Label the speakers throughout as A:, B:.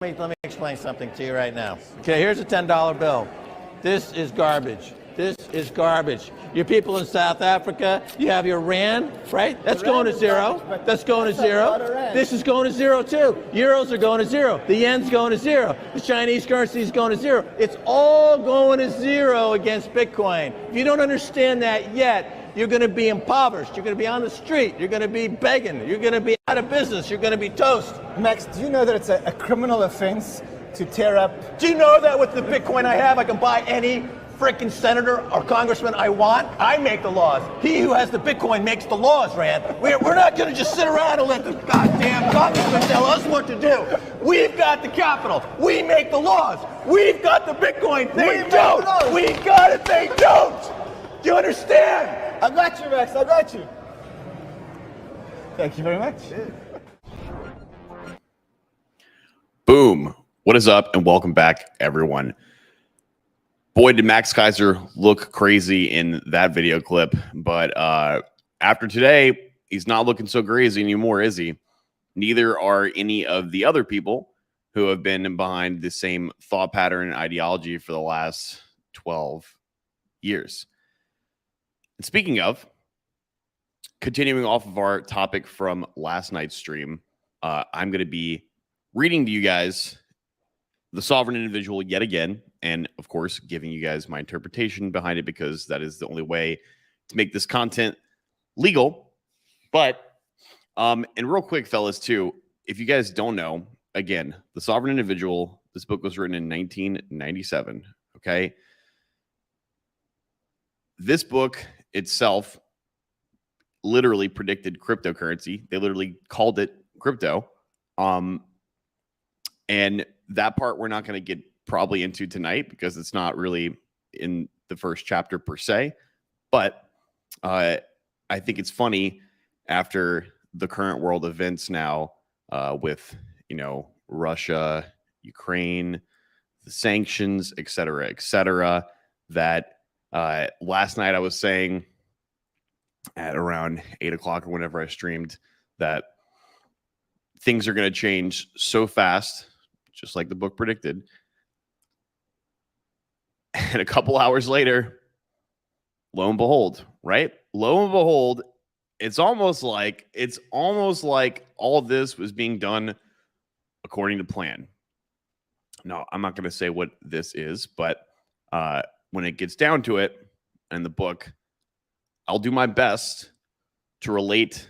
A: Let me explain something to you right now. Okay, here's a $10 bill. This is garbage. This is garbage. Your people in South Africa, you have your rand, right? That's going to zero. That's going to zero. This is going to zero too. Euros are going to zero. The yen's going to zero. The Chinese currency is going to zero. It's all going to zero against Bitcoin. If you don't understand that yet, you're going to be impoverished. You're going to be on the street. You're going to be begging. You're going to be out of business. You're going to be toast.
B: Max, do you know that it's a criminal offense to tear up?
A: Do you know that with the Bitcoin I have, I can buy any freaking senator or congressman I want? I make the laws. He who has the Bitcoin makes the laws, Rand. We're not going to just sit around and let the goddamn congressman tell us what to do. We've got the capital. We make the laws. We've got the Bitcoin. They don't. We got it. They don't. Do you understand?
B: I got you, Max. I got you. Thank you very much.
C: Boom. What is up, and welcome back, everyone. Boy, did Max Keiser look crazy in that video clip, but after today, he's not looking so crazy anymore, is he? Neither are any of the other people who have been behind the same thought pattern and ideology for the last 12 years. And speaking of, continuing off of our topic from last night's stream, I'm going to be reading to you guys The Sovereign Individual yet again, and of course, giving you guys my interpretation behind it, because that is the only way to make this content legal. But, and real quick, fellas, too, if you guys don't know, again, The Sovereign Individual, this book was written in 1997, okay? This book itself literally predicted cryptocurrency. They literally called it crypto. And that part we're not going to get probably into tonight because it's not really in the first chapter per se. But I think it's funny after the current world events now with, you know, Russia, Ukraine, the sanctions, et cetera, that last night I was saying at around 8 o'clock or whenever I streamed that things are going to change so fast, just like the book predicted. And a couple hours later, lo and behold, right? Lo and behold, it's almost like all this was being done according to plan. No, I'm not going to say what this is, but when it gets down to it in the book, I'll do my best to relate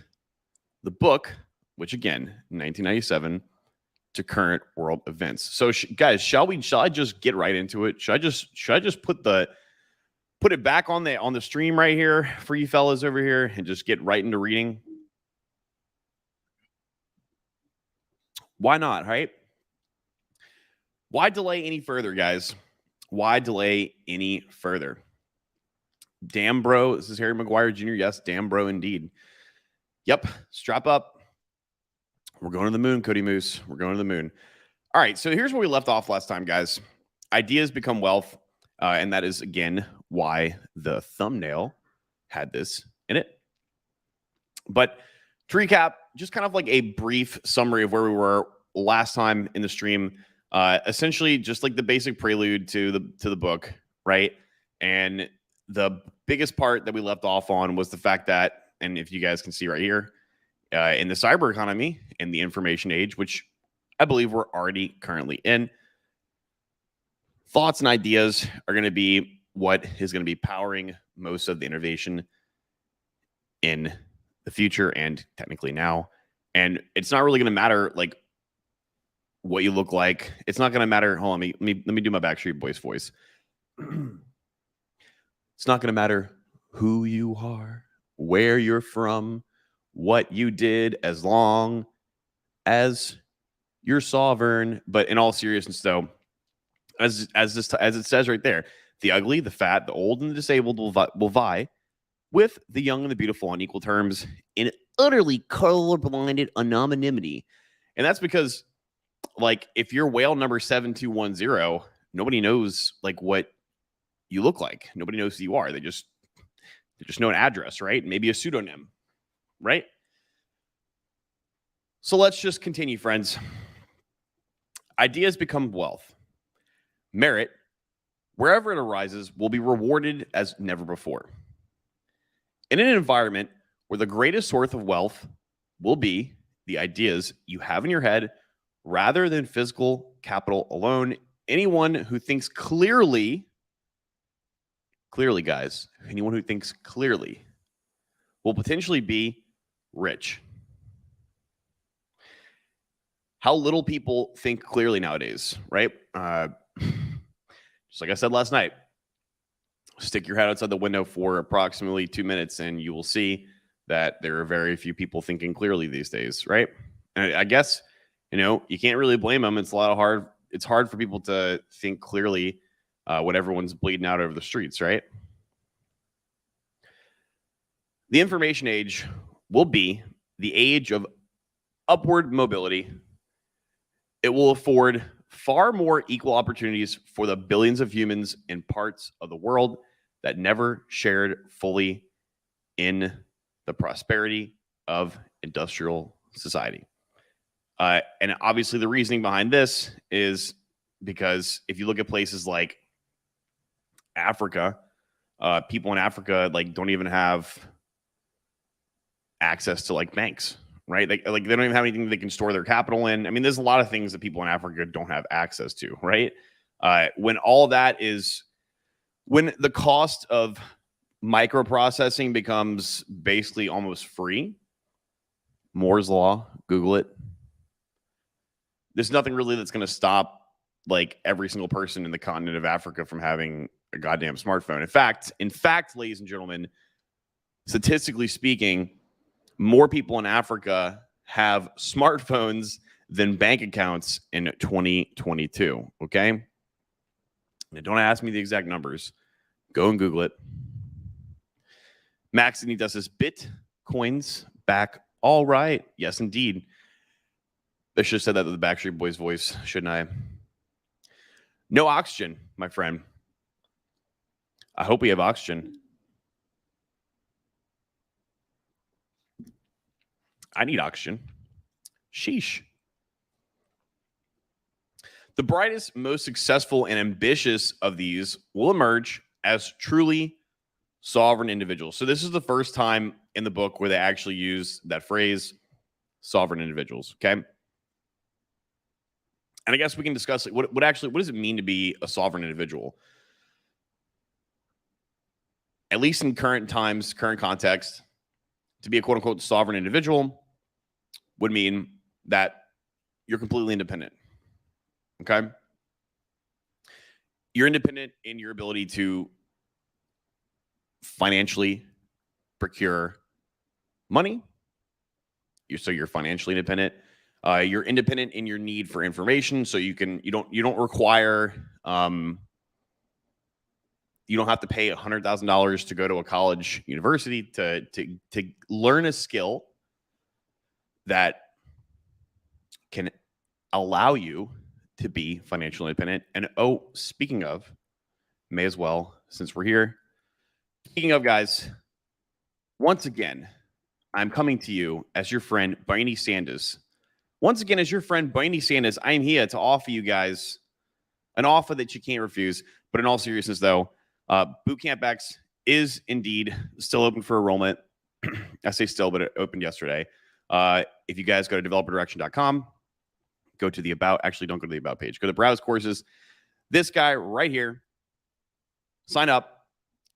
C: the book, which again, 1997, to current world events. So, guys, shall I just get right into it? Should I just put it back on the stream right here for you fellas over here and just get right into reading? Why not, right? Why delay any further, guys? Why delay any further? Damn, bro. This is Harry Maguire Jr. Yes, damn, bro, indeed. Yep, strap up. We're going to the moon, Cody Moose. We're going to the moon. All right, so here's where we left off last time, guys. Ideas become wealth, and that is, again, why the thumbnail had this in it. But to recap, just kind of like a brief summary of where we were last time in the stream. Essentially, just like the basic prelude to the book, right? And the biggest part that we left off on was the fact that, and if you guys can see right here, in the cyber economy, in the information age, which I believe we're already currently in, thoughts and ideas are going to be what is going to be powering most of the innovation in the future and technically now. And it's not really going to matter like what you look like. It's not going to matter. Hold on, let me do my Backstreet Boys voice. It's not going to matter who you are, where you're from, what you did, as long as you're sovereign. But in all seriousness, though, as it says right there, the ugly, the fat, the old, and the disabled will vie with the young and the beautiful on equal terms in utterly color-blinded anonymity. And that's because, like, if you're whale number 7210, nobody knows like what you look like. Nobody knows who you are. They just know an address, right? Maybe a pseudonym, right? So let's just continue, friends. ideas become wealth. Merit, wherever it arises, will be rewarded as never before. In an environment where the greatest source of wealth will be the ideas you have in your head rather than physical capital alone, anyone who thinks clearly, guys, anyone who thinks clearly will potentially be rich. How little people think clearly nowadays, right? Just like I said last night, stick your head outside the window for approximately 2 minutes and you will see that there are very few people thinking clearly these days, right? And I guess, you can't really blame them. It's hard for people to think clearly when everyone's bleeding out over the streets, right? The information age will be the age of upward mobility. It will afford far more equal opportunities for the billions of humans in parts of the world that never shared fully in the prosperity of industrial society. And obviously the reasoning behind this is because if you look at places like Africa, people in Africa don't even have access to banks, right? Like they don't even have anything they can store their capital in. I mean, there's a lot of things that people in Africa don't have access to, right? When the cost of microprocessing becomes basically almost free, Moore's law, Google it. There's nothing really that's going to stop every single person in the continent of Africa from having a goddamn smartphone. In fact, ladies and gentlemen, statistically speaking, more people in Africa have smartphones than bank accounts in 2022. Okay. Now, don't ask me the exact numbers. Go and Google it. Max and he does his Bitcoins back. All right. Yes, indeed. I should have said that with the Backstreet Boys voice, shouldn't I? No oxygen, my friend. I hope we have oxygen. I need oxygen. Sheesh. The brightest, most successful, and ambitious of these will emerge as truly sovereign individuals. So this is the first time in the book where they actually use that phrase, sovereign individuals, okay? And I guess we can discuss what does it mean to be a sovereign individual? At least in current times, current context, to be a quote-unquote sovereign individual would mean that you're completely independent, okay? You're independent in your ability to financially procure money. You're financially independent. You're independent in your need for information, so you don't require you don't have to pay $100,000 to go to a college, university to learn a skill that can allow you to be financially independent. And speaking of, may as well, since we're here. Speaking of, guys, once again, I'm coming to you as your friend Bernie Sanders. Once again, as your friend Bernie Sanders, I am here to offer you guys an offer that you can't refuse. But in all seriousness, though, Bootcamp X is indeed still open for enrollment. I say still, but it opened yesterday. If you guys go to developerdirection.com, go to the About. Actually, don't go to the About page. Go to Browse Courses. This guy right here, sign up.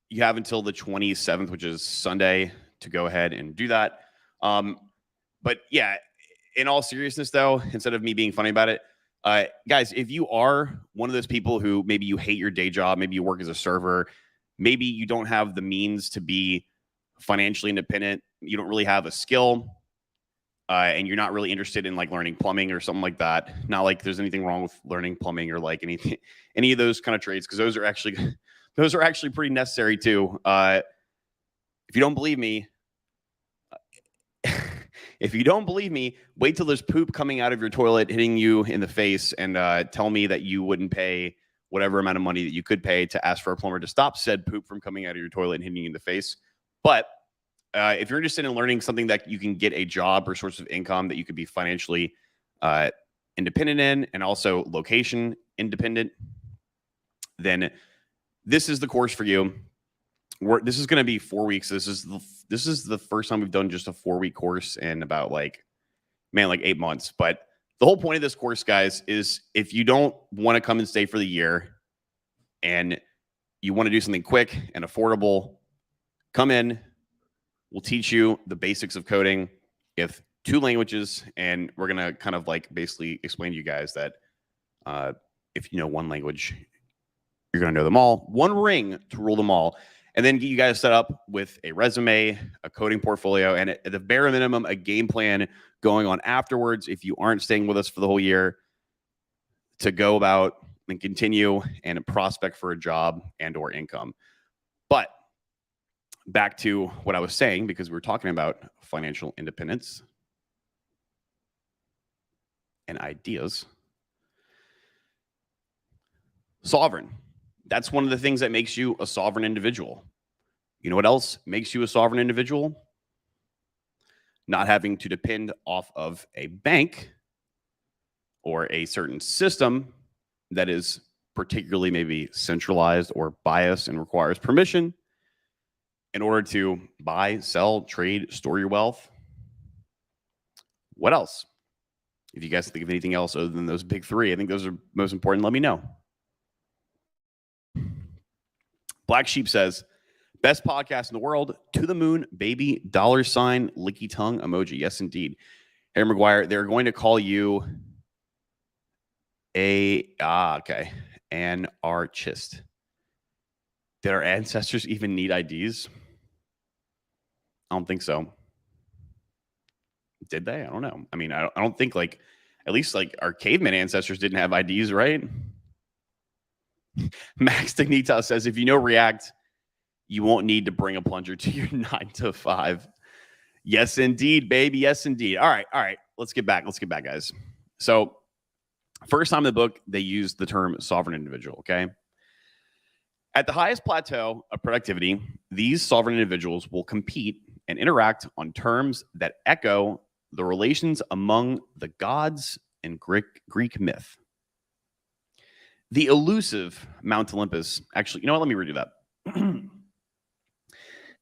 C: You have until the 27th, which is Sunday, to go ahead and do that. But yeah, in all seriousness, though, instead of me being funny about it, guys, if you are one of those people who maybe you hate your day job, maybe you work as a server, maybe you don't have the means to be financially independent, you don't really have a skill, and you're not really interested in learning plumbing or something like that. Not like there's anything wrong with learning plumbing or any of those kind of trades, because those are actually pretty necessary too. If you don't believe me, wait till there's poop coming out of your toilet hitting you in the face and tell me that you wouldn't pay whatever amount of money that you could pay to ask for a plumber to stop said poop from coming out of your toilet and hitting you in the face. But if you're interested in learning something that you can get a job or source of income that you could be financially independent in and also location independent, then this is the course for you. This is going to be 4 weeks. This is the first time we've done just a 4-week course in about like 8 months. But the whole point of this course, guys, is if you don't want to come and stay for the year and you want to do something quick and affordable, come in. We'll teach you the basics of coding with 2 languages, and we're going to kind of like basically explain to you guys that if you know one language, you're going to know them all. One ring to rule them all. And then get you guys set up with a resume, a coding portfolio, and at the bare minimum, a game plan going on afterwards if you aren't staying with us for the whole year to go about and continue and prospect for a job and or income. But back to what I was saying, because we were talking about financial independence and ideas. Sovereign. That's one of the things that makes you a sovereign individual. You know what else makes you a sovereign individual? Not having to depend off of a bank or a certain system that is particularly maybe centralized or biased and requires permission in order to buy, sell, trade, store your wealth. What else? If you guys think of anything else other than those big 3, I think those are most important. Let me know. Black Sheep says, best podcast in the world, to the moon, baby, $, licky tongue emoji. Yes, indeed. Harry Maguire, they're going to call you an archist. Did our ancestors even need IDs? I don't think so. Did they? I don't know. I mean, I don't think like, at least like our caveman ancestors didn't have IDs, right? Max Dignita says, if you know React, you won't need to bring a plunger to your 9 to 5. Yes, indeed, baby. Yes, indeed. All right. Let's get back, guys. So first time in the book, they used the term sovereign individual, okay? At the highest plateau of productivity, these sovereign individuals will compete and interact on terms that echo the relations among the gods in Greek myth. The elusive Mount Olympus, actually, you know what? Let me redo that.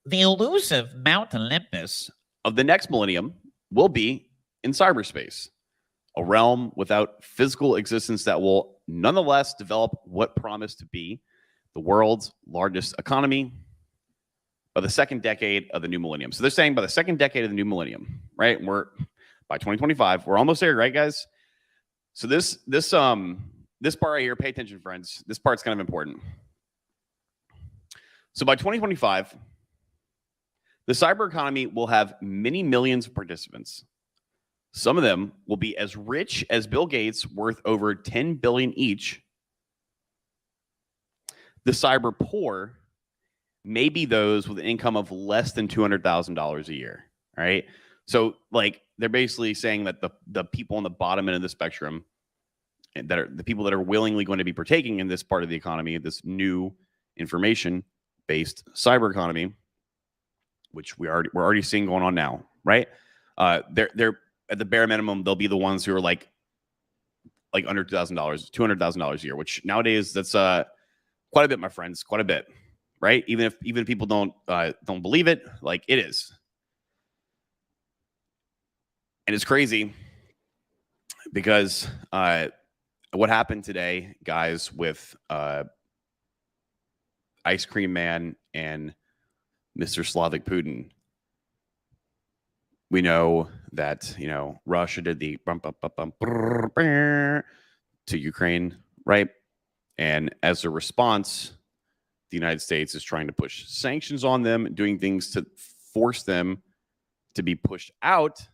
C: The elusive Mount Olympus of the next millennium will be in cyberspace, a realm without physical existence that will nonetheless develop what promised to be the world's largest economy by the second decade of the new millennium. So they're saying by the second decade of the new millennium, right? We're by 2025, we're almost there, right, guys? So this part right here, pay attention, friends. This part's kind of important. So by 2025, the cyber economy will have many millions of participants. Some of them will be as rich as Bill Gates, worth over 10 billion each. The cyber poor may be those with an income of less than $200,000 a year. All right. So like they're basically saying that the people on the bottom end of the spectrum, that are the people that are willingly going to be partaking in this part of the economy, this new information-based cyber economy, which we're already seeing going on now, right? They're at the bare minimum, they'll be the ones who are like under $2,000, $200,000 a year, which nowadays that's quite a bit, my friends, quite a bit, right? Even if people don't believe it, like it is, and it's crazy because what happened today, guys, with Ice Cream Man and Mr. Slavic Putin. We know that, Russia did the to Ukraine, right? And as a response, the United States is trying to push sanctions on them, doing things to force them to be pushed out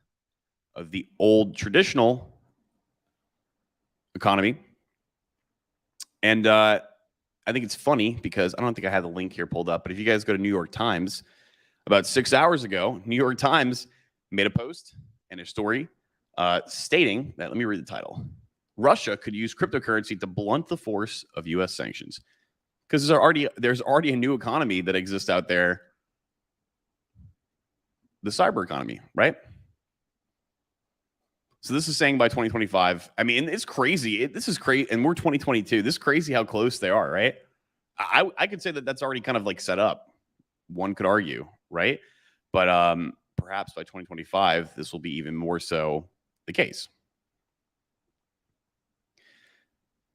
C: of the old traditional economy. And I think it's funny because I don't think I have the link here pulled up, but if you guys go to New York Times, about 6 hours ago, New York Times made a post and a story stating that, let me read the title. Russia could use cryptocurrency to blunt the force of U.S. sanctions. Because there's already a new economy that exists out there, the cyber economy, right? So this is saying by 2025. I mean, it's crazy. This is crazy, and we're 2022. This is crazy how close they are, right? I could say that that's already kind of like set up. One could argue, right? But perhaps by 2025, this will be even more so the case.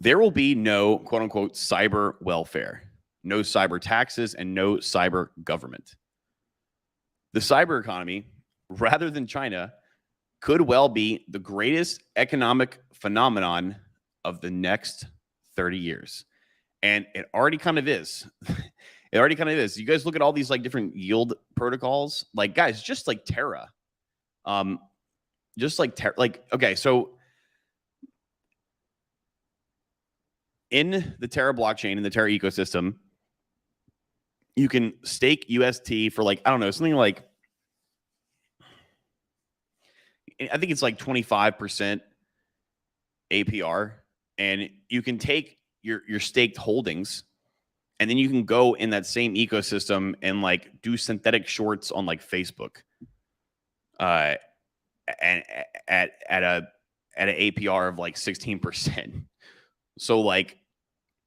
C: There will be no quote unquote cyber welfare, no cyber taxes, and no cyber government. The cyber economy, rather than China, could well be the greatest economic phenomenon of the next 30 years. And it already kind of is. It already kind of is. You guys look at all these like different yield protocols, like guys, just like Terra. Okay, so in the Terra blockchain, in the Terra ecosystem, you can stake UST for like, I don't know, something like, I think it's like 25% APR. And you can take your staked holdings, and then you can go in that same ecosystem and like do synthetic shorts on like Facebook. And at an APR of like 16%. So like,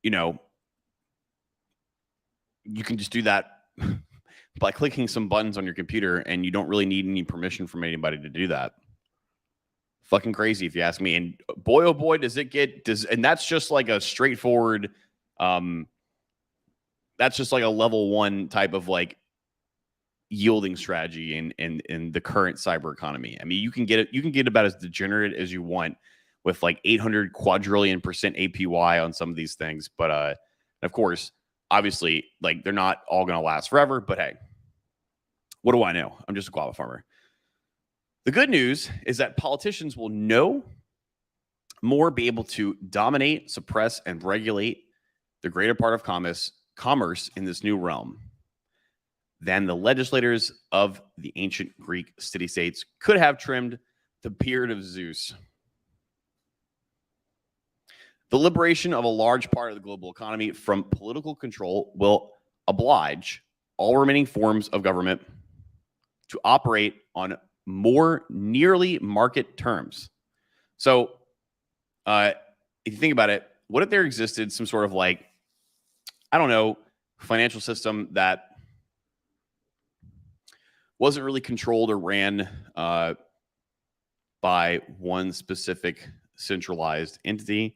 C: you know, you can just do that by clicking some buttons on your computer, and you don't really need any permission from anybody to do that. Fucking crazy if you ask me. And boy, oh boy, and that's just like a straightforward, that's just like a level one type of like yielding strategy in the current cyber economy. I mean, you can get about as degenerate as you want with like 800 quadrillion % APY on some of these things. But of course, obviously, like they're not all going to last forever. But hey, what do I know? I'm just a guava farmer. The good news is that politicians will no more be able to dominate, suppress, and regulate the greater part of commerce in this new realm than the legislators of the ancient Greek city-states could have trimmed the beard of Zeus. The liberation of a large part of the global economy from political control will oblige all remaining forms of government to operate on more nearly market terms. So if you think about it, what if there existed some sort of like, I don't know, financial system that wasn't really controlled or ran by one specific centralized entity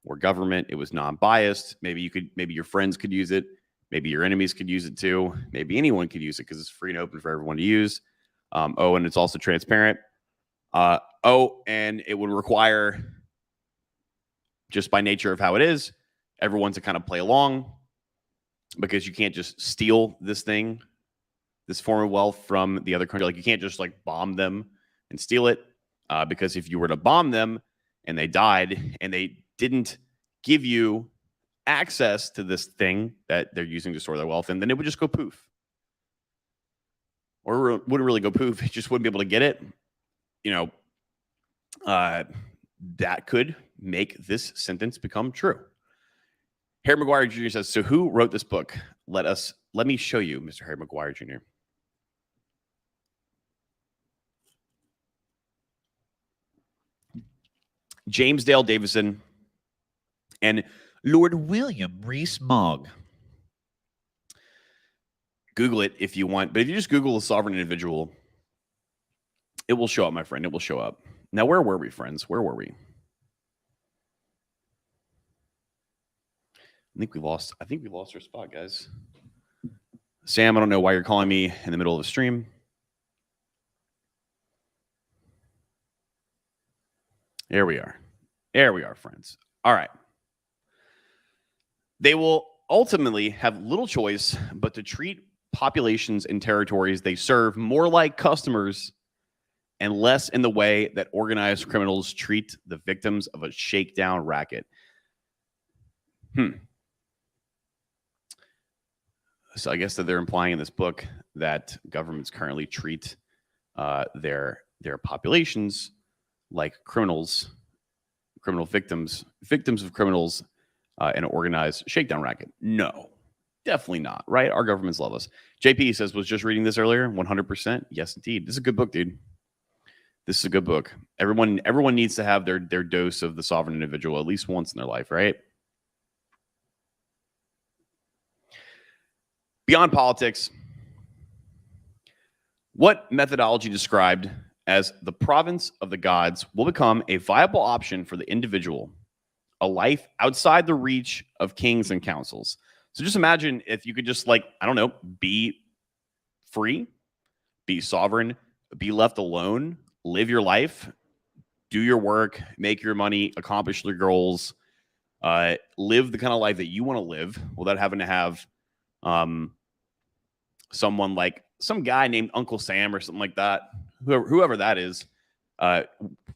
C: or government? It was non-biased. Maybe your friends could use it. Maybe your enemies could use it too. Maybe anyone could use it because it's free and open for everyone to use. And it's also transparent. And it would require, just by nature of how it is, everyone to kind of play along, because you can't just steal this form of wealth from the other country. Like you can't just like bomb them and steal it, because if you were to bomb them and they died and they didn't give you access to this thing that they're using to store their wealth, and then it would just go poof. Or it wouldn't really go poof. It just wouldn't be able to get it. You know, that could make this sentence become true. Harry Maguire Jr. says, so who wrote this book? Let me show you, Mr. Harry Maguire Jr. James Dale Davison and Lord William Rees-Mogg. Google it if you want, but if you just Google a sovereign individual, it will show up, my friend. It will show up. Now, where were we, friends? Where were we? I think we lost our spot, guys. Sam, I don't know why you're calling me in the middle of the stream. There we are. There we are, friends. All right. They will ultimately have little choice but to treat populations and territories they serve more like customers and less in the way that organized criminals treat the victims of a shakedown racket. So I guess that they're implying in this book that governments currently treat their populations like criminals, criminal victims of criminals in an organized shakedown racket. No, definitely not, right? Our governments love us. JP says, was just reading this earlier, 100%. Yes, indeed. This is a good book, dude. This is a good book. Everyone needs to have their dose of The Sovereign Individual at least once in their life, right? Beyond politics, what methodology described as the province of the gods will become a viable option for the individual, a life outside the reach of kings and councils? So just imagine if you could just, like, I don't know, be free, be sovereign, be left alone, live your life, do your work, make your money, accomplish your goals, live the kind of life that you want to live without having to have someone like some guy named Uncle Sam or something like that, whoever that is,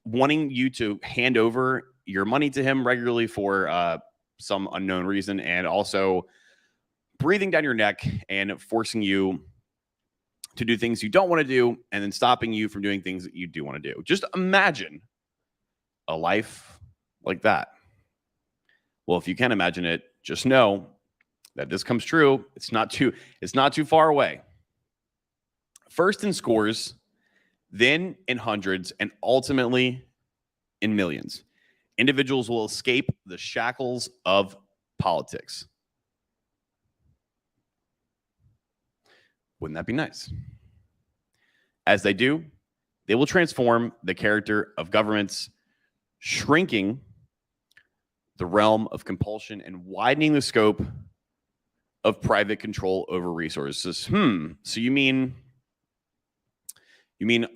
C: wanting you to hand over your money to him regularly for some unknown reason, and also breathing down your neck and forcing you to do things you don't want to do, and then stopping you from doing things that you do want to do. Just imagine a life like that. Well, if you can imagine it, just know that this comes true. It's not too far away. First in scores, then in hundreds, and ultimately in millions. Individuals will escape the shackles of politics. Wouldn't that be nice? As they do, they will transform the character of governments, shrinking the realm of compulsion and widening the scope of private control over resources. So you mean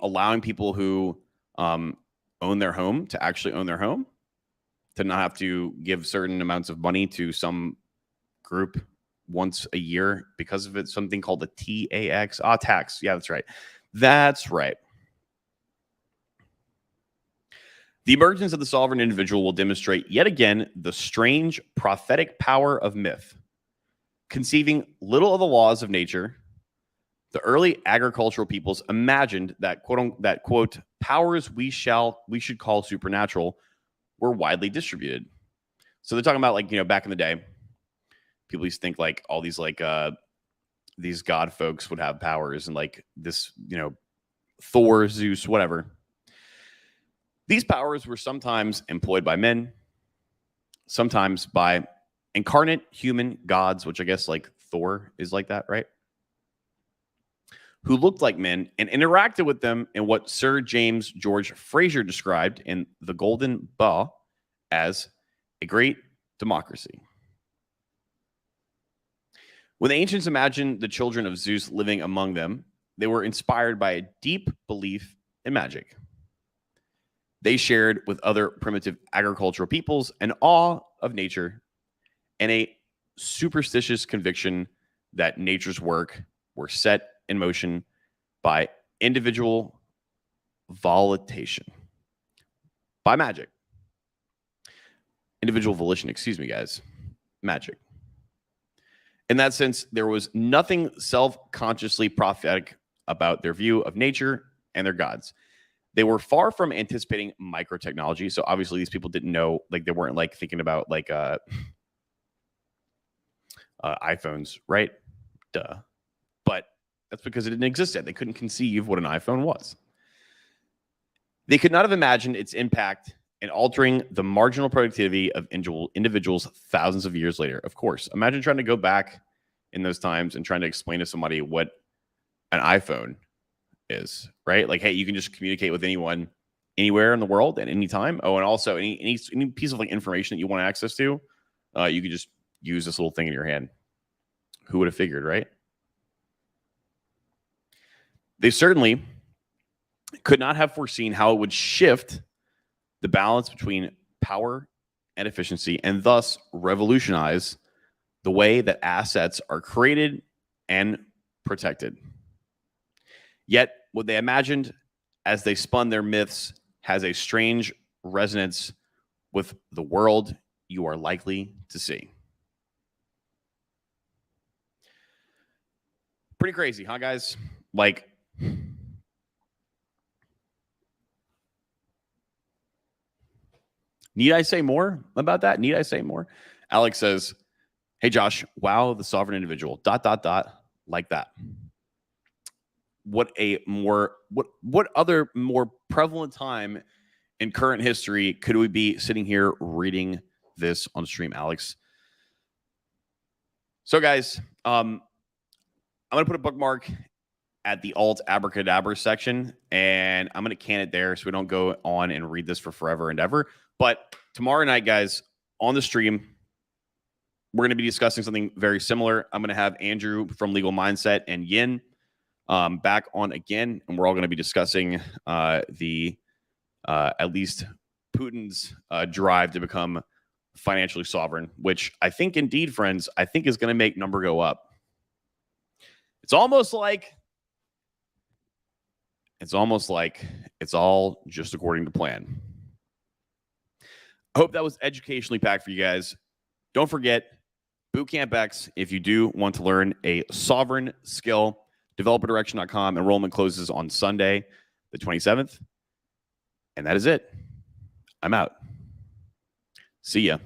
C: allowing people who own their home to actually own their home, to not have to give certain amounts of money to some group once a year because of it, something called the TAX tax. Yeah, that's right. That's right. The emergence of the sovereign individual will demonstrate yet again the strange prophetic power of myth. Conceiving little of the laws of nature, the early agricultural peoples imagined that quote powers we should call supernatural were widely distributed. So they're talking about, like, back in the day, people used to think like all these these god folks would have powers, and like this, Thor, Zeus, whatever. These powers were sometimes employed by men, sometimes by incarnate human gods, which I guess like Thor is like that, right? Who looked like men and interacted with them in what Sir James George Frazer described in The Golden Bough as a great democracy. When the ancients imagined the children of Zeus living among them, they were inspired by a deep belief in magic. They shared with other primitive agricultural peoples an awe of nature and a superstitious conviction that nature's work were set in motion by individual volition, by magic. Individual volition, excuse me, guys. Magic. In that sense, there was nothing self-consciously prophetic about their view of nature and their gods. They were far from anticipating microtechnology. So obviously these people didn't know, like they weren't like thinking about like iPhones, right? Duh. But that's because it didn't exist yet. They couldn't conceive what an iPhone was. They could not have imagined its impact in altering the marginal productivity of individuals thousands of years later. Of course, imagine trying to go back in those times and trying to explain to somebody what an iPhone is, right? Like, hey, you can just communicate with anyone, anywhere in the world at any time. Oh, and also any piece of like information that you want access to, you can just use this little thing in your hand. Who would have figured, right? They certainly could not have foreseen how it would shift the balance between power and efficiency, and thus revolutionize the way that assets are created and protected. Yet, what they imagined as they spun their myths has a strange resonance with the world you are likely to see. Pretty crazy, huh, guys? Like, need I say more about that? Need I say more? Alex says, hey, Josh, wow, the sovereign individual, ... like that. what other more prevalent time in current history could we be sitting here reading this on stream, Alex? So, guys, I'm going to put a bookmark at the alt abracadabra section, and I'm going to can it there so we don't go on and read this for forever and ever. But tomorrow night, guys, on the stream, we're going to be discussing something very similar. I'm going to have Andrew from Legal Mindset and Yin back on again, and we're all going to be discussing at least Putin's drive to become financially sovereign, which I think indeed, friends, I think is going to make number go up. It's almost like it's all just according to plan. I hope that was educationally packed for you guys. Don't forget, Bootcamp X, if you do want to learn a sovereign skill, developerdirection.com. Enrollment closes on Sunday, the 27th. And that is it. I'm out. See ya.